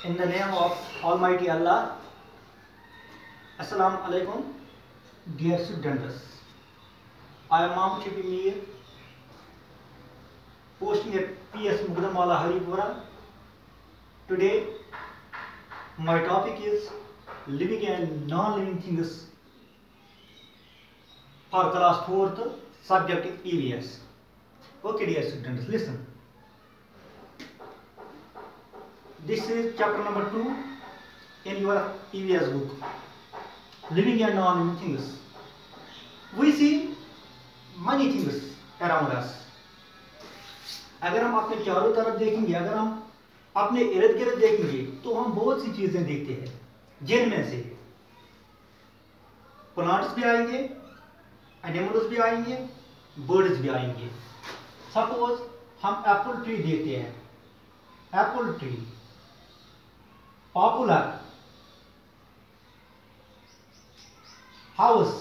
In the name of Almighty Allah, Assalamu alaikum, dear students. I am Mohammad Shafi Mir, posting at PS Mugdamala Haripura. Today, my topic is living and non-living things for class 4th, subject EVS. Okay, dear students, listen. This is chapter number 2 in your EVS book, living and non-living things. We see many things around us. अगर हम अपने चारों तरफ देखेंगे, अगर हम अपने इर्द गिर्द देखेंगे, तो हम बहुत सी चीजें देखते हैं, जिनमें से प्लांट्स भी आएंगे, एनिमल्स भी आएंगे, बर्ड्स भी आएंगे. सपोज हम एप्पल ट्री देखते हैं. Apple tree popular house,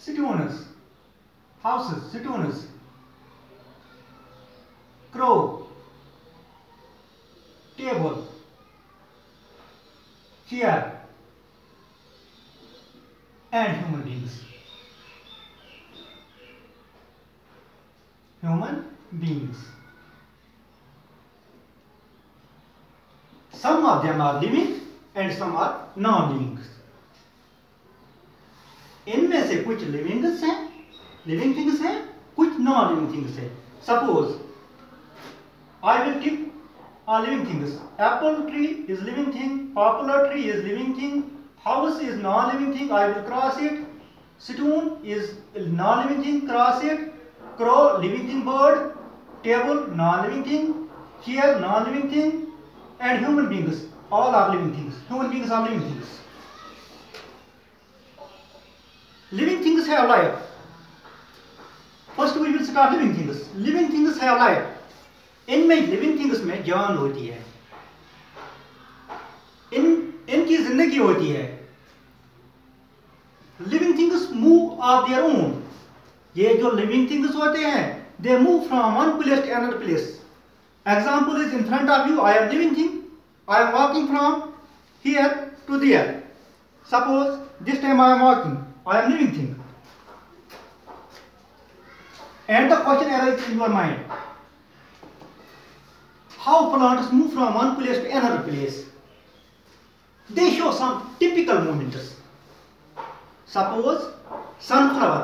citronus, houses, citronus, crow, table, chair, and human beings. Human beings. Some of them are living and some are non-living. इनमें से कुछ लिविंग थिंग्स हैं, कुछ नॉन लिविंग थिंग्स हैं. Suppose I will tick on living things. Apple tree is living thing, popular tree is living thing, house is non living thing, I will cross it. Stone is non living thing, cross it. Crow living thing, bird. Table non living thing, chair non living thing, and human beings all are living things. Human beings are living things. Living things have life. First we will start living things. Living things have life. इनमें living things में जान होती है, इनकी जिंदगी होती है. Living things move of their own. ये जो living things होते हैं, they move from one place to another place. Example is in front of you. I am living thing. I am walking from here to there. Suppose this time I am walking. I am living thing. And the question arises in your mind: how plants move from one place to another place? They show some typical movements. Suppose sunflower.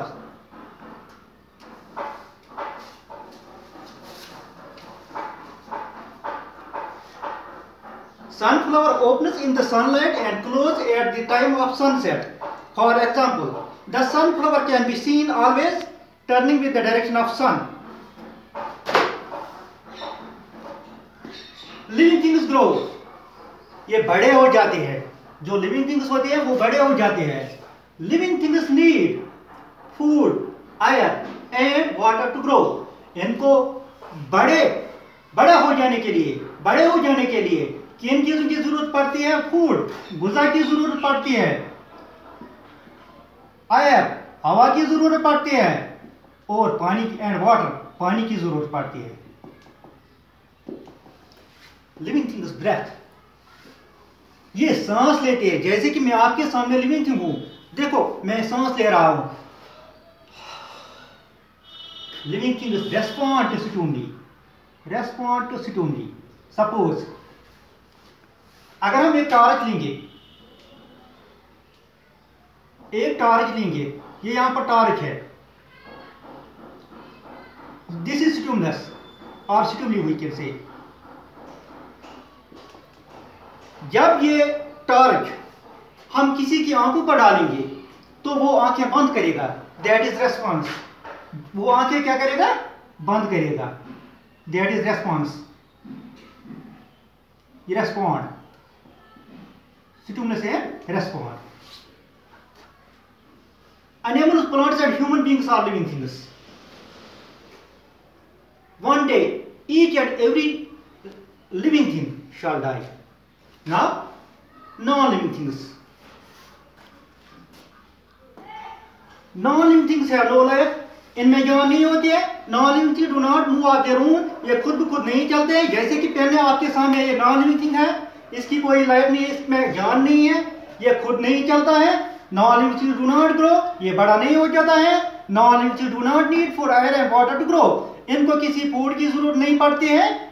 Sunflower opens in the sunlight and closes at the time of sunset. For example, the sunflower can be seen always turning with the direction of sun. Living things grow. ये बड़े हो जाते हैं. जो living things होते हैं वो बड़े हो जाते हैं. Living things need food, air and water to grow. इनको बड़ा हो जाने के लिए किन चीजों की जरूरत पड़ती है? फूड, गुज़ा की जरूरत पड़ती है. एयर, हवा की जरूरत पड़ती है. और पानी एंड वाटर, पानी की जरूरत पड़ती है. Living things breathe. ये सांस लेते हैं. जैसे कि मैं आपके सामने लिविंग थिंग हूं. देखो मैं सांस ले रहा हूं. Living things respond to stimuli. Suppose अगर हम एक टॉर्च लेंगे, ये यहां पर टॉर्च है. दिस इज स्टिमुलस और स्टिमुली वी कैन से. जब ये टॉर्च हम किसी की आंखों पर डालेंगे तो वो आंखें बंद करेगा. That is response. वो आंखें क्या करेगा? बंद करेगा. That is response. Respond. Stimulus and respond. Animals, plants and human beings are living things. One day, each and every living thing shall die. Now, non-living things. Non-living things have no life इनमें जान नहीं होती है। Non living thing do not move of their own, ये खुद ब खुद नहीं चलते हैं। जैसे कि पेन है आपके सामने, ये नॉन लिविंग थिंग है, इसकी कोई लाइफ नहीं है, इसमें जान नहीं है, ये खुद नहीं चलता है। Non living thing do not grow, ये बड़ा नहीं हो जाता है। Non living thing do not need for air and water to grow, इनको किसी फूड की जरूरत नहीं पड़ती है